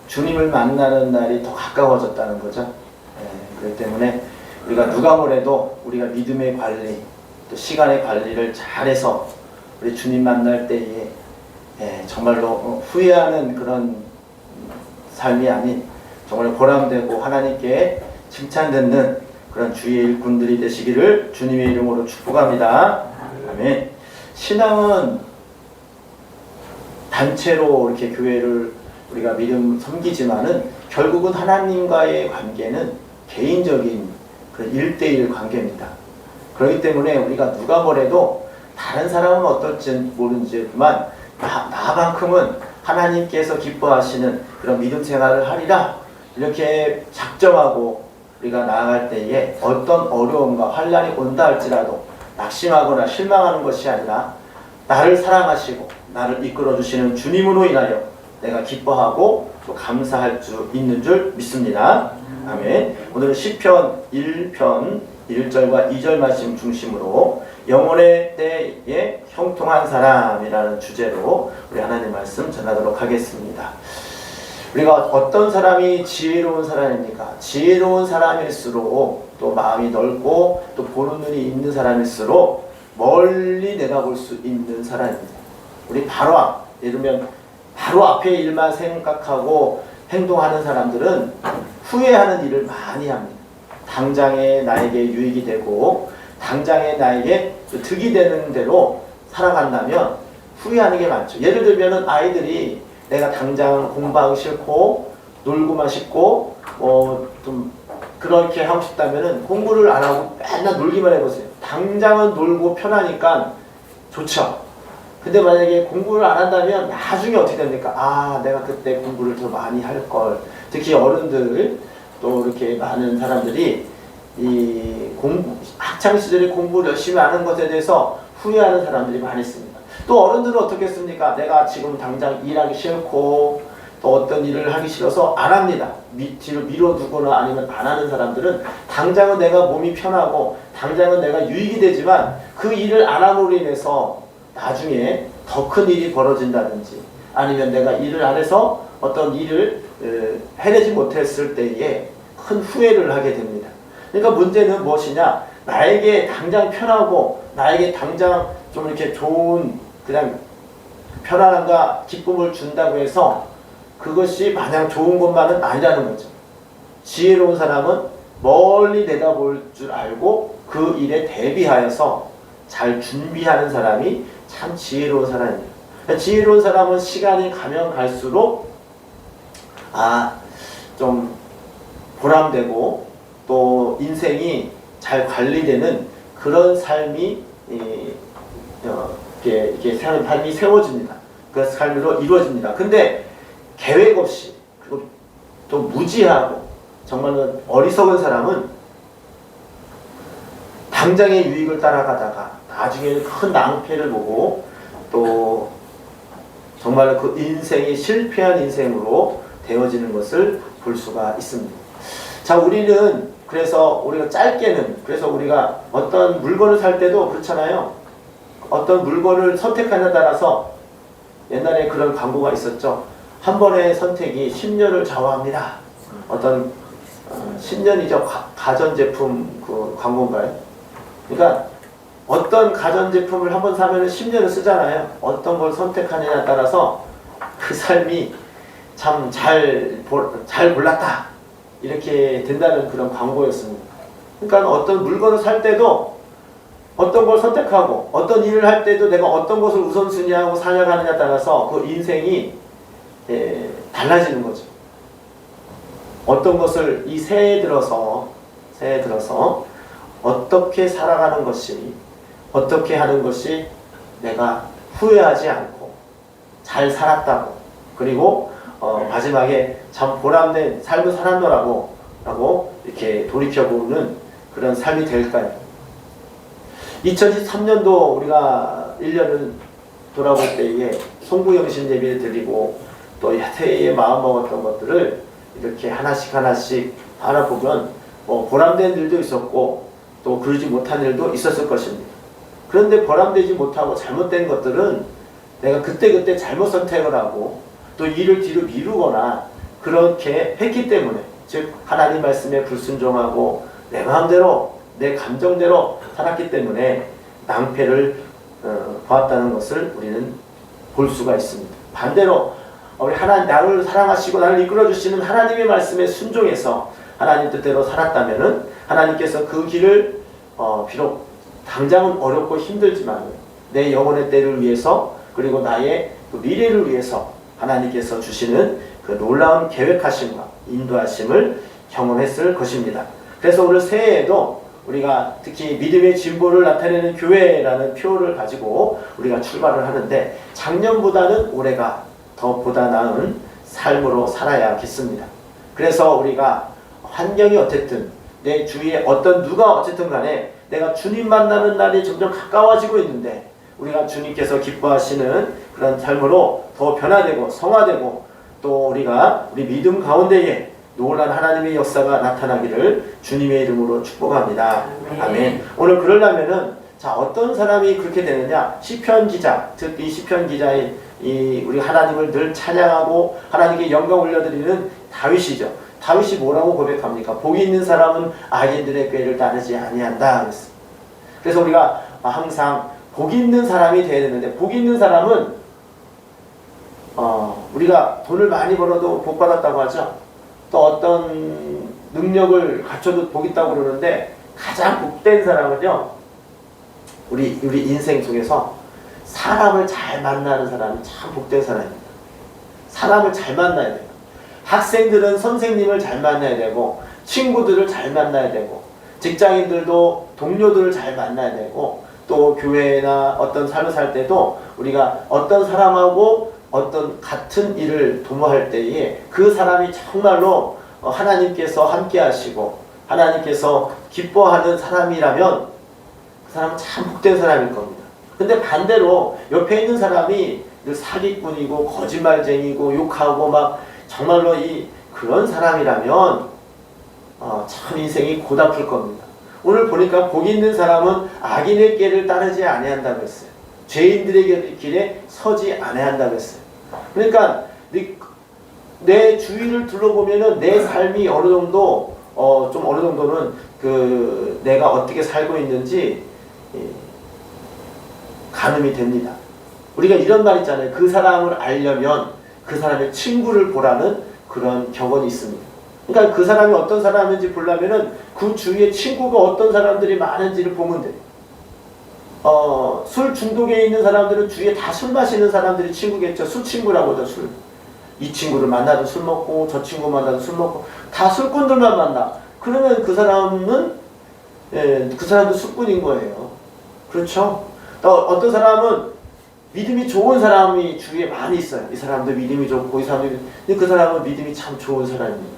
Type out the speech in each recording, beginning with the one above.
주님을 만나는 날이 더 가까워졌다는 거죠. 그렇기 때문에 우리가 누가 뭐래도 우리가 믿음의 관리, 또 시간의 관리를 잘해서 우리 주님 만날 때에 정말로 후회하는 그런 삶이 아닌 정말 보람되고 하나님께 칭찬듣는 그런 주의 일꾼들이 되시기를 주님의 이름으로 축복합니다. 아멘. 신앙은 단체로 이렇게 교회를 우리가 믿음 섬기지만은 결국은 하나님과의 관계는 개인적인 그런 1대1 관계입니다. 그렇기 때문에 우리가 누가 뭐래도 다른 사람은 어떨지 모르지만 나만큼은 하나님께서 기뻐하시는 그런 믿음 생활을 하리라 이렇게 작정하고 우리가 나아갈 때에 어떤 어려움과 환난이 온다 할지라도 낙심하거나 실망하는 것이 아니라 나를 사랑하시고 나를 이끌어 주시는 주님으로 인하여 내가 기뻐하고 또 감사할 수 있는 줄 믿습니다. 아멘. 오늘은 시편 1편 1절과 2절 말씀 중심으로 영혼의 때에 형통한 사람이라는 주제로 우리 하나님 말씀 전하도록 하겠습니다. 우리가 어떤 사람이 지혜로운 사람입니까? 지혜로운 사람일수록 또 마음이 넓고 또 보는 눈이 있는 사람일수록 멀리 내다볼 수 있는 사람입니다. 우리 예를 들면 바로 앞의 일만 생각하고 행동하는 사람들은 후회하는 일을 많이 합니다. 당장에 나에게 유익이 되고 당장에 나에게 득이 되는 대로 살아간다면 후회하는 게 많죠. 예를 들면 아이들이 내가 당장 공부하기 싫고 놀고만 싶고 좀 그렇게 하고 싶다면 공부를 안 하고 맨날 놀기만 해보세요. 당장은 놀고 편하니까 좋죠. 근데 만약에 공부를 안 한다면 나중에 어떻게 됩니까? 내가 그때 공부를 더 많이 할 걸. 특히 어른들 또 이렇게 많은 사람들이 이 학창 시절에 공부를 열심히 하는 것에 대해서 후회하는 사람들이 많이 있습니다. 또 어른들은 어떻겠습니까? 내가 지금 당장 일하기 싫고 또 어떤 일을 하기 싫어서 안 합니다. 뒤로 미뤄두거나 아니면 안 하는 사람들은 당장은 내가 몸이 편하고 당장은 내가 유익이 되지만 그 일을 안 함으로 인해서 나중에 더 큰 일이 벌어진다든지 아니면 내가 일을 안 해서 어떤 일을 해내지 못했을 때에 큰 후회를 하게 됩니다. 그러니까 문제는 무엇이냐? 나에게 당장 편하고 나에게 당장 좀 이렇게 좋은 그냥 편안함과 기쁨을 준다고 해서 그것이 마냥 좋은 것만은 아니라는 거죠. 지혜로운 사람은 멀리 내다볼 줄 알고 그 일에 대비하여서 잘 준비하는 사람이 참 지혜로운 사람입니다. 지혜로운 사람은 시간이 가면 갈수록 좀 보람되고 또 인생이 잘 관리되는 그런 삶이 이렇게 삶이 세워집니다. 그 삶으로 이루어집니다. 근데 계획 없이 그리고 또 무지하고 정말로 어리석은 사람은 당장의 유익을 따라가다가 나중에 큰 낭패를 보고 또 정말로 그 인생이 실패한 인생으로 되어지는 것을 볼 수가 있습니다. 자, 우리는 그래서 우리가 짧게는 그래서 우리가 어떤 물건을 살 때도 그렇잖아요. 어떤 물건을 선택하냐에 따라서 옛날에 그런 광고가 있었죠. 한 번의 선택이 10년을 좌우합니다. 어떤 10년이죠. 가전제품 그 광고인가요? 그러니까 어떤 가전제품을 한 번 사면 10년을 쓰잖아요. 어떤 걸 선택하느냐에 따라서 그 삶이 참 잘 골랐다 이렇게 된다는 그런 광고였습니다. 그러니까 어떤 물건을 살 때도 어떤 걸 선택하고 어떤 일을 할 때도 내가 어떤 것을 우선순위하고 살아가느냐에 따라서 그 인생이 달라지는 거죠. 어떤 것을 이 새해 들어서 어떻게 살아가는 것이 어떻게 하는 것이 내가 후회하지 않고 잘 살았다고 그리고 마지막에 참 보람된 삶을 살았노라고 이렇게 돌이켜보는 그런 삶이 될까요? 2013년도 우리가 1년을 돌아볼 때에 송구영신 예배를 드리고 또 새해에 마음먹었던 것들을 이렇게 하나씩 알아보면 보람된 일도 있었고 또 그러지 못한 일도 있었을 것입니다. 그런데 보람되지 못하고 잘못된 것들은 내가 그때 잘못 선택을 하고 또 일을 뒤로 미루거나 그렇게 했기 때문에, 즉 하나님 말씀에 불순종하고 내 마음대로 내 감정대로 살았기 때문에 낭패를 보았다는 것을 우리는 볼 수가 있습니다. 반대로 우리 하나님, 나를 사랑하시고 나를 이끌어 주시는 하나님의 말씀에 순종해서 하나님 뜻대로 살았다면은 하나님께서 그 길을 비록 당장은 어렵고 힘들지만 내 영혼의 때를 위해서, 그리고 나의 그 미래를 위해서 하나님께서 주시는 그 놀라운 계획하심과 인도하심을 경험했을 것입니다. 그래서 오늘 새해에도 우리가 특히 믿음의 진보를 나타내는 교회라는 표를 가지고 우리가 출발을 하는데, 작년보다는 올해가 더 보다 나은 삶으로 살아야겠습니다. 그래서 우리가 환경이 어쨌든, 내 주위에 어떤 누가 어쨌든 간에 내가 주님 만나는 날이 점점 가까워지고 있는데, 우리가 주님께서 기뻐하시는 그런 삶으로 더 변화되고 성화되고, 또 우리가 우리 믿음 가운데에 놀란 하나님의 역사가 나타나기를 주님의 이름으로 축복합니다. 아멘. 오늘 그러려면은 자, 어떤 사람이 그렇게 되느냐? 시편 기자, 즉 이 시편 기자의 우리 하나님을 늘 찬양하고 하나님께 영광 올려드리는 다윗이죠. 다윗이 뭐라고 고백합니까? 복이 있는 사람은 악인들의 꾀를 따르지 아니한다 그랬어요. 그래서 우리가 항상 복이 있는 사람이 되어야 되는데, 복이 있는 사람은 우리가 돈을 많이 벌어도 복 받았다고 하죠. 또 어떤 능력을 갖춰도 복 있다고 그러는데, 가장 복된 사람은요, 우리 인생 속에서 사람을 잘 만나는 사람이 참 복된 사람입니다. 사람을 잘 만나야 돼요. 학생들은 선생님을 잘 만나야 되고, 친구들을 잘 만나야 되고, 직장인들도 동료들을 잘 만나야 되고, 또 교회나 어떤 삶을 살 때도 우리가 어떤 사람하고 어떤 같은 일을 도모할 때에 그 사람이 정말로 하나님께서 함께 하시고 하나님께서 기뻐하는 사람이라면 그 사람은 참 복된 사람일 겁니다. 근데 반대로 옆에 있는 사람이 늘 사기꾼이고 거짓말쟁이고 욕하고 막 정말로 그런 사람이라면 참 인생이 고달플 겁니다. 오늘 보니까 복 있는 사람은 악인의 길을 따르지 아니한다고 했어요. 죄인들의 길에 서지 아니한다고 했어요. 그러니까 내 주위를 둘러보면은 내 삶이 어느 정도 좀 어느 정도는 그 내가 어떻게 살고 있는지 가늠이 됩니다. 우리가 이런 말 있잖아요. 그 사람을 알려면 그 사람의 친구를 보라는 그런 격언이 있습니다. 그러니까 그 사람이 어떤 사람인지 보려면은 그 주위에 친구가 어떤 사람들이 많은지를 보면 돼요. 술 중독에 있는 사람들은 주위에 다 술 마시는 사람들이 친구겠죠. 술 친구라고 하죠. 술. 이 친구를 만나도 술 먹고 저 친구 만나도 술 먹고 다 술꾼들만 만나. 그러면 그 사람은 그 사람도 술꾼인 거예요. 그렇죠? 또 어떤 사람은 믿음이 좋은 사람이 주위에 많이 있어요. 이 사람도 믿음이 좋고 이 사람도 근데 그 사람은 믿음이 참 좋은 사람입니다.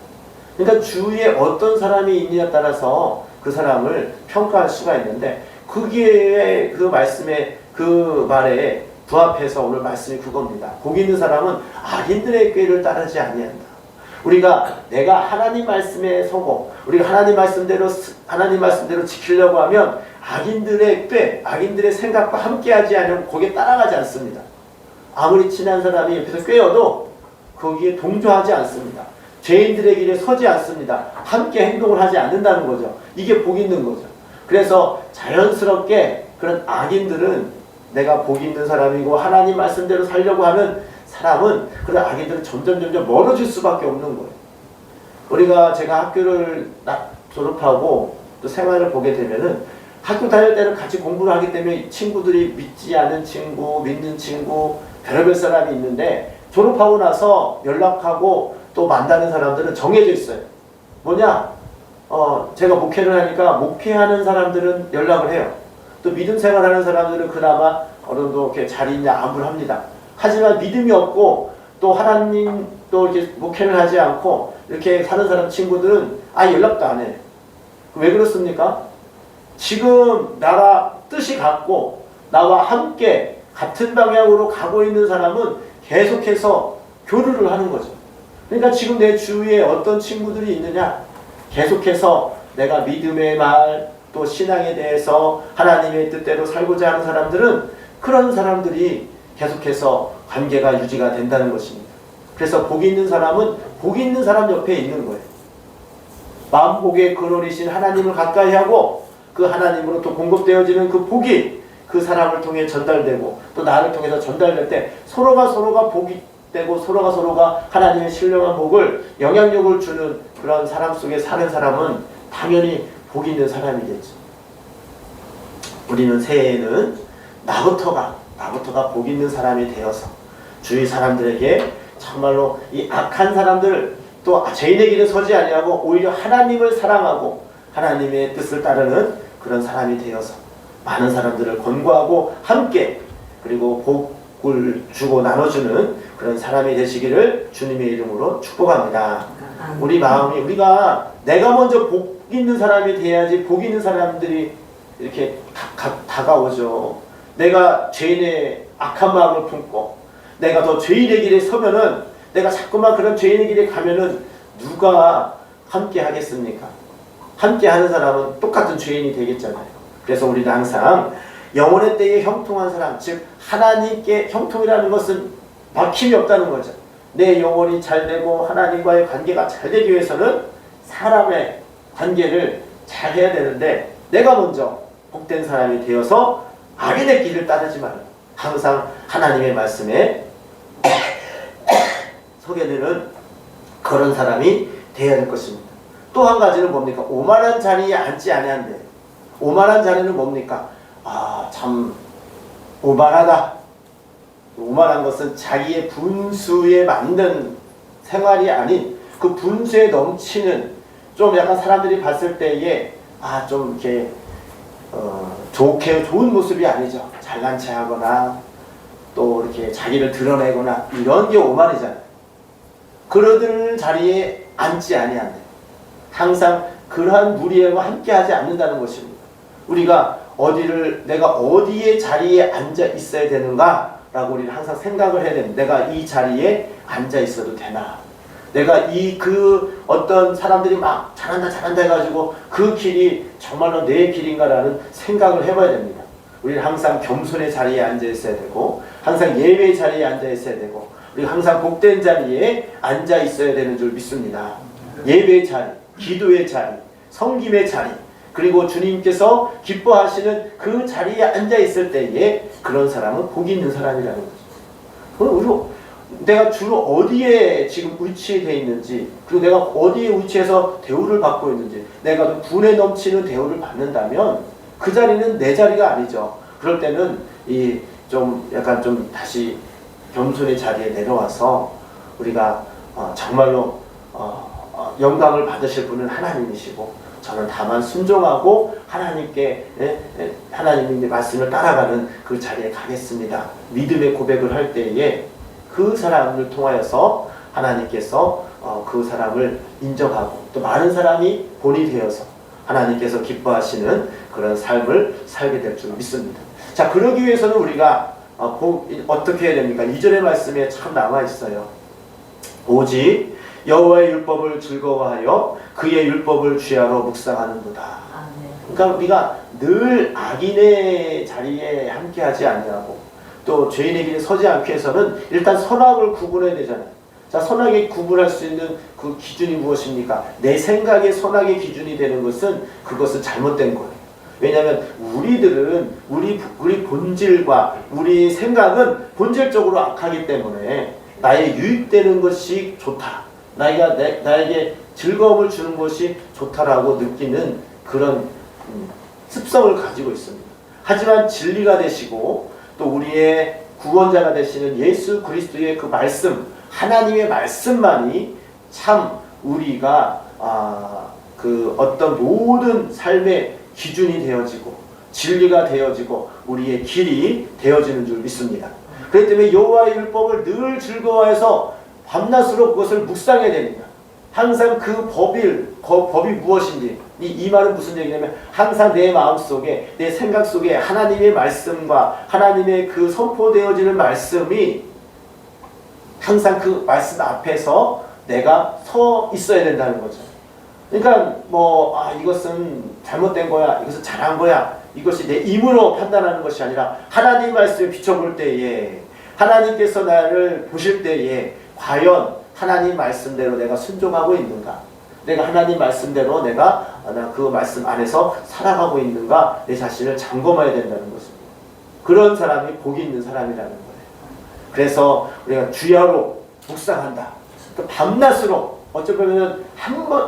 그러니까 주위에 어떤 사람이 있느냐에 따라서 그 사람을 평가할 수가 있는데, 그게 그 말씀에 그 말에 부합해서 오늘 말씀이 그겁니다. 복 있는 사람은 악인들의 꾀를 따르지 아니한다. 우리가 내가 하나님 말씀에 서고 우리가 하나님 말씀대로 지키려고 하면 악인들의 꾀, 악인들의 생각과 함께하지 않으면 거기에 따라가지 않습니다. 아무리 친한 사람이 옆에서 꾀어도 거기에 동조하지 않습니다. 죄인들의 길에 서지 않습니다. 함께 행동을 하지 않는다는 거죠. 이게 복 있는 거죠. 그래서 자연스럽게 그런 악인들은 내가 복 있는 사람이고 하나님 말씀대로 살려고 하는 사람은 그런 악인들은 점점 멀어질 수밖에 없는 거예요. 제가 학교를 졸업하고 또 생활을 보게 되면은 학교 다닐 때는 같이 공부를 하기 때문에 친구들이 믿지 않은 친구, 믿는 친구, 별의별 사람이 있는데, 졸업하고 나서 연락하고 또 만나는 사람들은 정해져 있어요. 뭐냐? 제가 목회를 하니까 목회하는 사람들은 연락을 해요. 또 믿음 생활하는 사람들은 그나마 어느 정도 이렇게 잘 있냐 안부를 합니다. 하지만 믿음이 없고 또 하나님 또 이렇게 목회를 하지 않고 이렇게 사는 사람 친구들은 연락도 안 해. 왜 그렇습니까? 지금 나와 뜻이 같고 나와 함께 같은 방향으로 가고 있는 사람은 계속해서 교류를 하는 거죠. 그러니까 지금 내 주위에 어떤 친구들이 있느냐? 계속해서 내가 믿음의 말, 또 신앙에 대해서 하나님의 뜻대로 살고자 하는 사람들은 그런 사람들이 계속해서 관계가 유지가 된다는 것입니다. 그래서 복 있는 사람은 복 있는 사람 옆에 있는 거예요. 만복의 근원이신 하나님을 가까이 하고 그 하나님으로부터 공급되어지는 그 복이 그 사람을 통해 전달되고 또 나를 통해서 전달될 때 서로가 복이 되고 서로가 하나님의 신령한 복을 영향력을 주는 그런 사람 속에 사는 사람은 당연히 복 있는 사람이겠죠. 우리는 새해에는 나부터가 복 있는 사람이 되어서 주위 사람들에게 정말로 이 악한 사람들 또 죄인의 길에 서지 아니하고 오히려 하나님을 사랑하고 하나님의 뜻을 따르는 그런 사람이 되어서 많은 사람들을 권고하고 함께 그리고 복을 주고 나눠주는 그런 사람이 되시기를 주님의 이름으로 축복합니다. 우리 마음이 우리가 내가 먼저 복 있는 사람이 돼야지 복 있는 사람들이 이렇게 다가오죠. 내가 죄인의 악한 마음을 품고 내가 더 죄인의 길에 서면은 내가 자꾸만 그런 죄인의 길에 가면은 누가 함께 하겠습니까? 함께 하는 사람은 똑같은 죄인이 되겠잖아요. 그래서 우리는 항상 영혼의 때에 형통한 사람, 즉 하나님께 형통이라는 것은 막힘이 없다는 거죠. 내 영혼이 잘 되고 하나님과의 관계가 잘 되기 위해서는 사람의 관계를 잘 해야 되는데 내가 먼저 복된 사람이 되어서 악인의 길을 따르지 말고 항상 하나님의 말씀에 서게 되는 그런 사람이 되어야 될 것입니다. 또 한 가지는 뭡니까? 오만한 자리에 앉지 아니한대. 오만한 자리는 뭡니까? 참 오만하다. 오만한 것은 자기의 분수에 맞는 생활이 아닌 그 분수에 넘치는 좀 약간 사람들이 봤을 때에 좀 이렇게 좋은 모습이 아니죠. 잘난 체 하거나 또 이렇게 자기를 드러내거나 이런 게 오만이잖아요. 그러던 자리에 앉지 아니한대. 항상 그러한 무리와 함께하지 않는다는 것입니다. 우리가 내가 어디에 자리에 앉아 있어야 되는가라고 우리는 항상 생각을 해야 됩니다. 내가 이 자리에 앉아 있어도 되나? 내가 어떤 사람들이 막 잘한다 해가지고 그 길이 정말로 내 길인가라는 생각을 해봐야 됩니다. 우리는 항상 겸손의 자리에 앉아 있어야 되고 항상 예배의 자리에 앉아 있어야 되고 우리가 항상 복된 자리에 앉아 있어야 되는 줄 믿습니다. 예배의 자리, 기도의 자리, 섬김의 자리 그리고 주님께서 기뻐하시는 그 자리에 앉아 있을 때에 그런 사람은 복이 있는 사람이라는 거죠. 내가 주로 어디에 지금 위치되어 있는지 그리고 내가 어디에 위치해서 대우를 받고 있는지 내가 분에 넘치는 대우를 받는다면 그 자리는 내 자리가 아니죠. 그럴 때는 약간 좀 다시 겸손의 자리에 내려와서 우리가 정말로 영광을 받으실 분은 하나님이시고 저는 다만 순종하고 하나님의 말씀을 따라가는 그 자리에 가겠습니다. 믿음의 고백을 할 때에 그 사람을 통하여서 하나님께서 그 사람을 인정하고 또 많은 사람이 본이 되어서 하나님께서 기뻐하시는 그런 삶을 살게 될 줄 믿습니다. 자, 그러기 위해서는 우리가 어떻게 해야 됩니까? 2절의 말씀에 참 남아 있어요. 오직 여호와의 율법을 즐거워하여 그의 율법을 주야로 묵상하는도다. 그러니까 우리가 늘 악인의 자리에 함께하지 아니하고 또 죄인의 길에 서지 않기 위해서는 일단 선악을 구분해야 되잖아요. 자, 선악의 구분할 수 있는 그 기준이 무엇입니까? 내 생각의 선악의 기준이 되는 그것은 잘못된 거예요. 왜냐하면 우리들은 우리 본질과 우리 생각은 본질적으로 악하기 때문에 나의 유익되는 것이 좋다. 나에게 즐거움을 주는 것이 좋다라고 느끼는 그런 습성을 가지고 있습니다. 하지만 진리가 되시고 또 우리의 구원자가 되시는 예수 그리스도의 그 말씀, 하나님의 말씀만이 참 우리가 그 어떤 모든 삶의 기준이 되어지고 진리가 되어지고 우리의 길이 되어지는 줄 믿습니다. 그렇기 때문에 여호와의 율법을 늘 즐거워해서 밤낮으로 그것을 묵상해야 됩니다. 항상 그 법이 무엇인지 이 말은 무슨 얘기냐면 항상 내 마음속에 내 생각 속에 하나님의 말씀과 하나님의 그 선포되어지는 말씀이 항상 그 말씀 앞에서 내가 서 있어야 된다는 거죠. 그러니까 이것은 잘못된 거야, 이것은 잘한 거야, 이것이 내 힘으로 판단하는 것이 아니라 하나님 말씀에 비춰볼 때에 하나님께서 나를 보실 때에 과연 하나님 말씀대로 내가 순종하고 있는가? 내가 하나님 말씀대로 내가 그 말씀 안에서 살아가고 있는가? 내 자신을 점검해야 된다는 것입니다. 그런 사람이 복이 있는 사람이라는 거예요. 그래서 우리가 주야로 묵상한다. 또 밤낮으로 어쩌면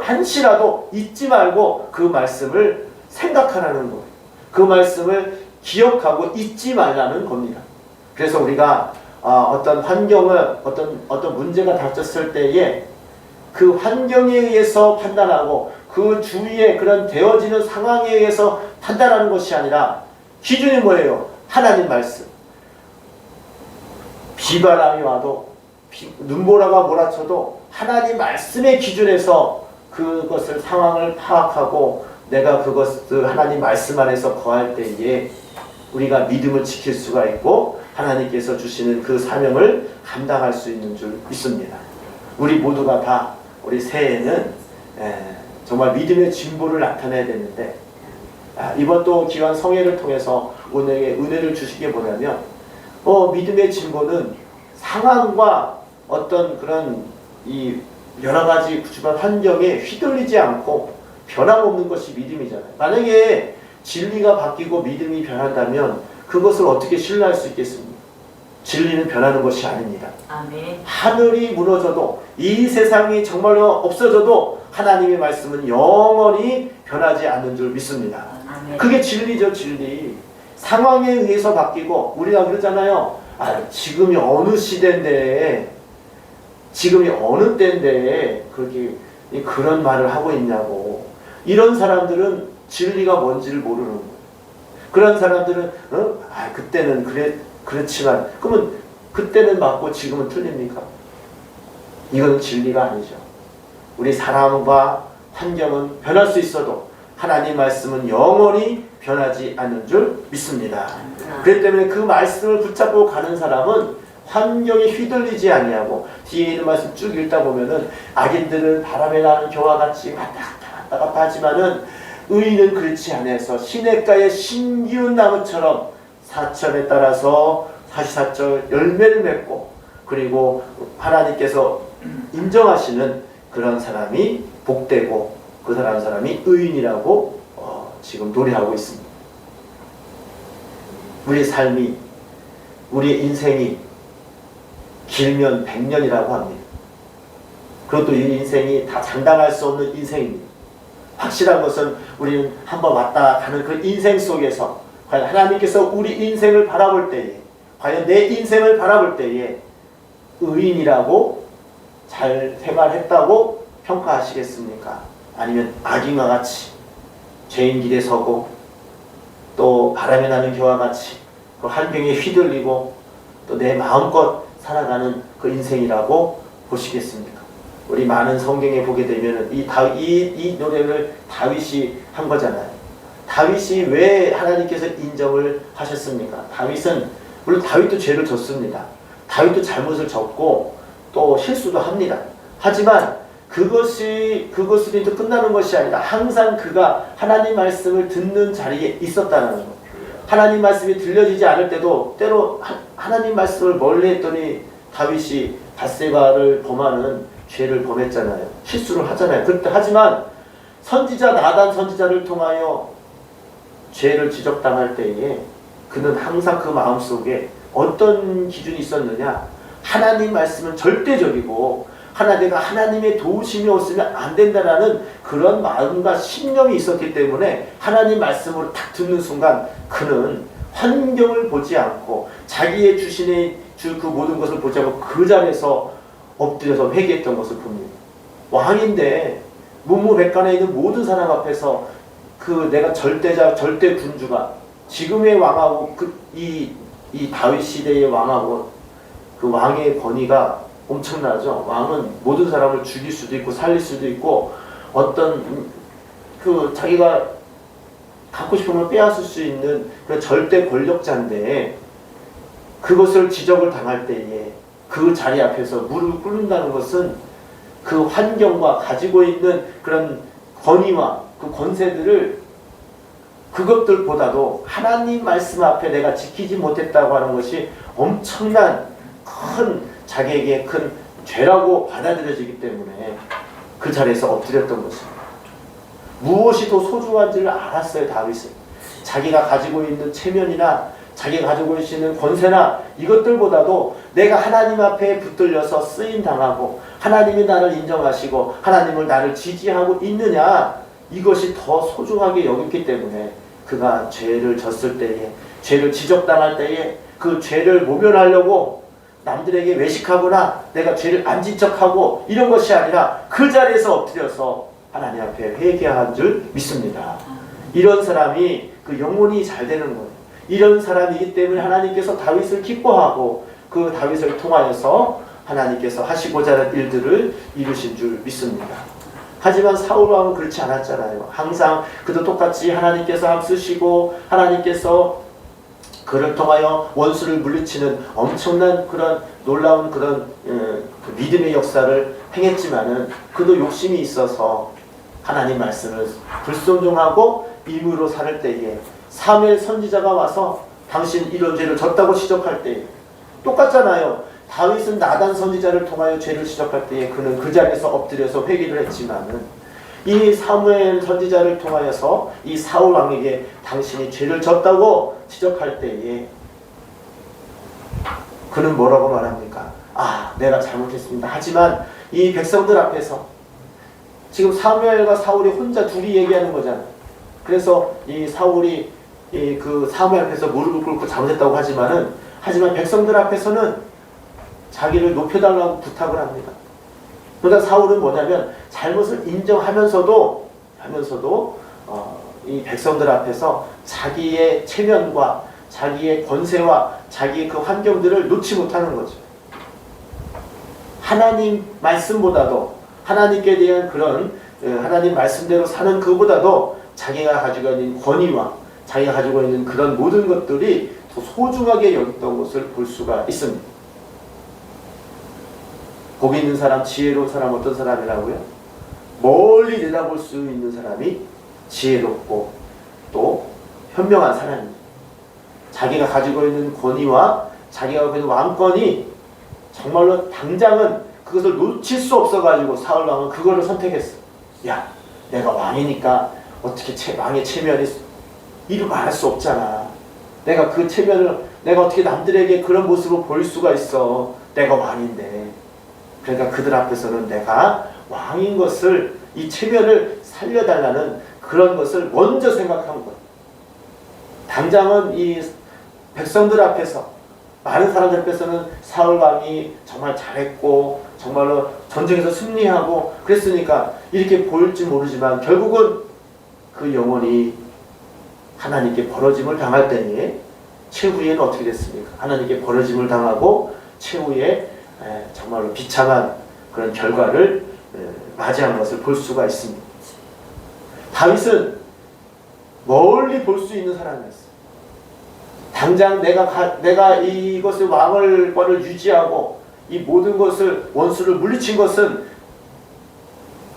한시라도 잊지 말고 그 말씀을 생각하라는 거예요. 그 말씀을 기억하고 잊지 말라는 겁니다. 그래서 우리가 어떤 환경을 어떤 문제가 닥쳤을 때에 그 환경에 의해서 판단하고 그 주위에 그런 되어지는 상황에 의해서 판단하는 것이 아니라 기준이 뭐예요? 하나님 말씀. 비바람이 와도 눈보라가 몰아쳐도 하나님 말씀의 기준에서 그것을 상황을 파악하고 내가 그것을 하나님 말씀 안에서 거할 때에 우리가 믿음을 지킬 수가 있고 하나님께서 주시는 그 사명을 감당할 수 있는 줄 믿습니다. 우리 모두가 다 우리 새해에는 정말 믿음의 진보를 나타내야 되는데 이번 또 기왕 성회를 통해서 오늘의 은혜를 주시게 보려면 믿음의 진보는 상황과 어떤 그런 이 여러 가지 주변 환경에 휘둘리지 않고 변함없는 것이 믿음이잖아요. 만약에 진리가 바뀌고 믿음이 변한다면 그것을 어떻게 신뢰할 수 있겠습니까? 진리는 변하는 것이 아닙니다. 아멘. 하늘이 무너져도 이 세상이 정말로 없어져도 하나님의 말씀은 영원히 변하지 않는 줄 믿습니다. 아멘. 그게 진리죠, 진리. 상황에 의해서 바뀌고 우리가 그러잖아요. 지금이 어느 시대인데 지금이 어느 때인데 그렇게 그런 말을 하고 있냐고. 이런 사람들은 진리가 뭔지를 모르는 거예요. 그런 사람들은 그때는 그렇지만 그러면 그때는 맞고 지금은 틀립니까? 이건 진리가 아니죠. 우리 사람과 환경은 변할 수 있어도 하나님 말씀은 영원히 변하지 않는 줄 믿습니다. 그렇기 때문에 그 말씀을 붙잡고 가는 사람은 환경에 휘둘리지 아니하고 뒤에 있는 말씀 쭉 읽다 보면은 악인들은 바람에 나는 겨와 같이 왔다 갔다 하지만은 의인은 그렇지 않아서 시냇가의 신기운 나무처럼 사철에 따라서 사시사철 열매를 맺고 그리고 하나님께서 인정하시는 그런 사람이 복되고 그 사람이 의인이라고 지금 노래하고 있습니다. 우리 삶이 우리의 인생이 길면 100년이라고 합니다. 그것도 이 인생이 다 장담할 수 없는 인생입니다. 확실한 것은 우리는 한번 왔다 가는 그 인생 속에서 과연 하나님께서 우리 인생을 바라볼 때에 과연 내 인생을 바라볼 때에 의인이라고 잘 생활했다고 평가하시겠습니까? 아니면 악인과 같이 죄인 길에 서고 또 바람에 나는 겨와 같이 그 환경에 휘둘리고 또 내 마음껏 살아가는 그 인생이라고 보시겠습니까? 우리 많은 성경에 보게 되면 이 노래를 다윗이 한 거잖아요. 다윗이 왜 하나님께서 인정을 하셨습니까? 물론 다윗도 죄를 졌습니다. 다윗도 잘못을 졌고 또 실수도 합니다. 하지만 그것으로 끝나는 것이 아니라 항상 그가 하나님 말씀을 듣는 자리에 있었다는 것. 하나님 말씀이 들려지지 않을 때도 때로 하나님 말씀을 멀리 했더니 다윗이 밧세바를 범하는 죄를 범했잖아요. 실수를 하잖아요. 하지만 선지자 나단 선지자를 통하여 죄를 지적당할 때에 그는 항상 그 마음속에 어떤 기준이 있었느냐? 하나님 말씀은 절대적이고 내가 하나님의 도우심이 없으면 안 된다라는 그런 마음과 신념이 있었기 때문에 하나님 말씀으로 딱 듣는 순간 그는 환경을 보지 않고 자기의 주신의 그 모든 것을 보지 않고 그 자리에서 엎드려서 회개했던 것을 봅니다. 왕인데 문무백관에 있는 모든 사람 앞에서 내가 절대자, 절대 군주가 지금의 왕하고 이 다윗 시대의 왕하고 그 왕의 권위가 엄청나죠. 왕은 모든 사람을 죽일 수도 있고 살릴 수도 있고 어떤 자기가 갖고 싶은 걸 빼앗을 수 있는 그런 절대 권력자인데 그것을 지적을 당할 때에 그 자리 앞에서 무릎을 꿇는다는 것은 그 환경과 가지고 있는 그런 권위와 그 권세들을 그것들보다도 하나님 말씀 앞에 내가 지키지 못했다고 하는 것이 엄청난 큰 자기에게 큰 죄라고 받아들여지기 때문에 그 자리에서 엎드렸던 것입니다. 무엇이 더 소중한지를 알았어요, 다윗은. 자기가 가지고 있는 체면이나 자기가 가지고 있는 권세나 이것들보다도 내가 하나님 앞에 붙들려서 쓰임당하고 하나님이 나를 인정하시고 하나님을 나를 지지하고 있느냐, 이것이 더 소중하게 여겼기 때문에 그가 죄를 졌을 때에, 죄를 지적당할 때에 그 죄를 모면하려고 남들에게 외식하거나 내가 죄를 안 지적하고 이런 것이 아니라 그 자리에서 엎드려서 하나님 앞에 회개한 줄 믿습니다. 이런 사람이 그 영혼이 잘 되는 거예요. 이런 사람이기 때문에 하나님께서 다윗을 기뻐하고 그 다윗을 통하여서 하나님께서 하시고자 하는 일들을 이루신 줄 믿습니다. 하지만 사울 왕은 그렇지 않았잖아요. 항상 그도 똑같이 하나님께서 앞서시고 하나님께서 그를 통하여 원수를 물리치는 엄청난 그런 놀라운 그런 믿음의 역사를 행했지만은 그도 욕심이 있어서 하나님 말씀을 불순종하고 임으로 살을 때에 사무엘 선지자가 와서 당신 이런 죄를 졌다고 지적할 때에 똑같잖아요. 다윗은 나단 선지자를 통하여 죄를 지적할 때에 그는 그 자리에서 엎드려서 회개를 했지만은 이 사무엘 선지자를 통하여서 이 사울 왕에게 당신이 죄를 졌다고 지적할 때에 그는 뭐라고 말합니까? 아, 내가 잘못했습니다. 하지만 이 백성들 앞에서 지금 사무엘과 사울이 혼자 둘이 얘기하는 거잖아요. 그래서 이 사울이 그 사무엘 앞에서 무릎을 꿇고 잘못했다고 하지만 백성들 앞에서는 자기를 높여달라고 부탁을 합니다. 그러니까 사울은 뭐냐면 잘못을 인정하면서도 이 백성들 앞에서 자기의 체면과 자기의 권세와 자기의 그 환경들을 놓지 못하는 거죠. 하나님 말씀보다도 하나님께 대한 그런 하나님 말씀대로 사는 그보다도 자기가 가지고 있는 권위와 자기가 가지고 있는 그런 모든 것들이 더 소중하게 여겼던 것을 볼 수가 있습니다. 거기 있는 사람, 지혜로운 사람 어떤 사람이라고요? 멀리 내다볼 수 있는 사람이 지혜롭고 또 현명한 사람입니다. 자기가 가지고 있는 권위와 자기가 가지고 있는 왕권이 정말로 당장은 그것을 놓칠 수 없어가지고 사울 왕은 그거를 선택했어. 야, 내가 왕이니까 어떻게 왕의 체면이 이루 말할 수 없잖아. 내가 그 체면을 내가 어떻게 남들에게 그런 모습으로 보일 수가 있어. 내가 왕인데. 그러니까 그들 앞에서는 내가 왕인 것을 이 체면을 살려달라는 그런 것을 먼저 생각한 거예요. 당장은 이 백성들 앞에서 많은 사람들 앞에서는 사울 왕이 정말 잘했고 정말로 전쟁에서 승리하고 그랬으니까 이렇게 보일지 모르지만 결국은 그 영혼이 하나님께 벌어짐을 당할 때에 최후에는 어떻게 됐습니까? 하나님께 벌어짐을 당하고 최후에 정말로 비참한 그런 결과를 맞이한 것을 볼 수가 있습니다. 다윗은 멀리 볼 수 있는 사람이었어요. 당장 내가 이것을 왕을권을 유지하고 이 모든 것을 원수를 물리친 것은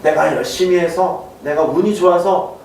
내가 열심히 해서 내가 운이 좋아서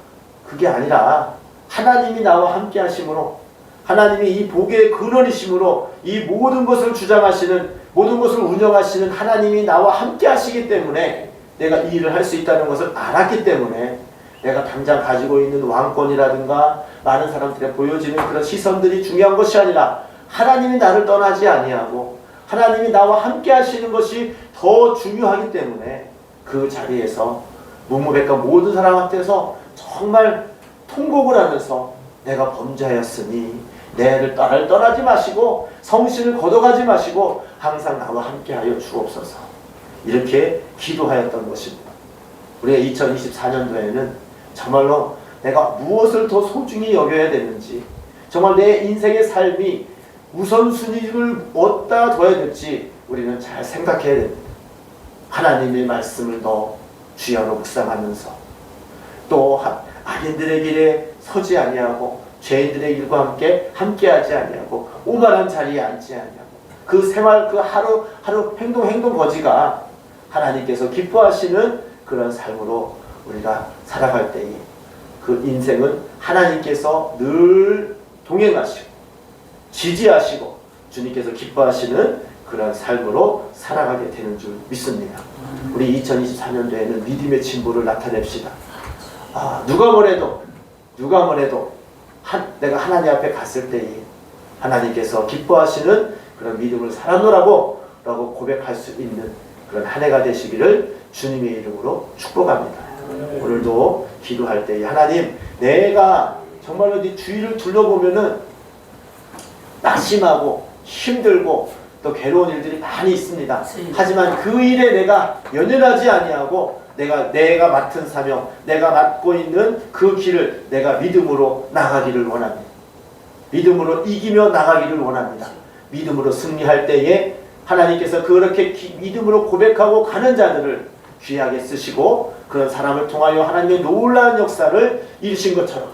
그게 아니라 하나님이 나와 함께 하심으로 하나님이 이 복의 근원이심으로 이 모든 것을 주장하시는 모든 것을 운영하시는 하나님이 나와 함께 하시기 때문에 내가 이 일을 할 수 있다는 것을 알았기 때문에 내가 당장 가지고 있는 왕권이라든가 많은 사람들에 보여지는 그런 시선들이 중요한 것이 아니라 하나님이 나를 떠나지 아니하고 하나님이 나와 함께 하시는 것이 더 중요하기 때문에 그 자리에서 무무백과 모든 사람한테서 정말 통곡을 하면서 내가 범죄하였으니 나를 떠나지 마시고 성신을 거둬가지 마시고 항상 나와 함께하여 주옵소서 이렇게 기도하였던 것입니다. 우리가 2024년도에는 정말로 내가 무엇을 더 소중히 여겨야 되는지 정말 내 인생의 삶이 우선순위를 어디다 둬야 될지 우리는 잘 생각해야 됩니다. 하나님의 말씀을 더 주야로 묵상하면서 또 악인들의 길에 서지 아니하고 죄인들의 길과 함께하지 아니하고 오만한 자리에 앉지 아니하고 그 생활 그 하루 행동 거지가 하나님께서 기뻐하시는 그런 삶으로 우리가 살아갈 때에 그 인생은 하나님께서 늘 동행하시고 지지하시고 주님께서 기뻐하시는 그런 삶으로 살아가게 되는 줄 믿습니다. 우리 2024년도에는 믿음의 진보를 나타냅시다. 누가 뭐래도 내가 하나님 앞에 갔을 때에 하나님께서 기뻐하시는 그런 믿음을 살아노라고 라고 고백할 수 있는 그런 한 해가 되시기를 주님의 이름으로 축복합니다. 오늘도 기도할 때에 하나님, 내가 정말로 네 주위를 둘러보면은 낙심하고 힘들고 또 괴로운 일들이 많이 있습니다. 하지만 그 일에 내가 연연하지 아니하고 내가 맡은 사명, 내가 맡고 있는 그 길을 내가 믿음으로 나가기를 원합니다. 믿음으로 이기며 나가기를 원합니다. 믿음으로 승리할 때에 하나님께서 그렇게 믿음으로 고백하고 가는 자들을 귀하게 쓰시고 그런 사람을 통하여 하나님의 놀라운 역사를 이루신 것처럼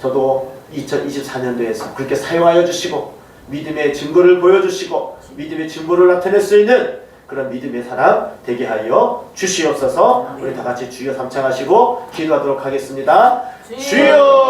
저도 2024년도에서 그렇게 사용하여 주시고 믿음의 증거를 보여주시고 믿음의 증거를 나타낼 수 있는 그런 믿음의 사람 되게 하여 주시옵소서. 우리 다 같이 주여 삼창하시고 기도하도록 하겠습니다. 주여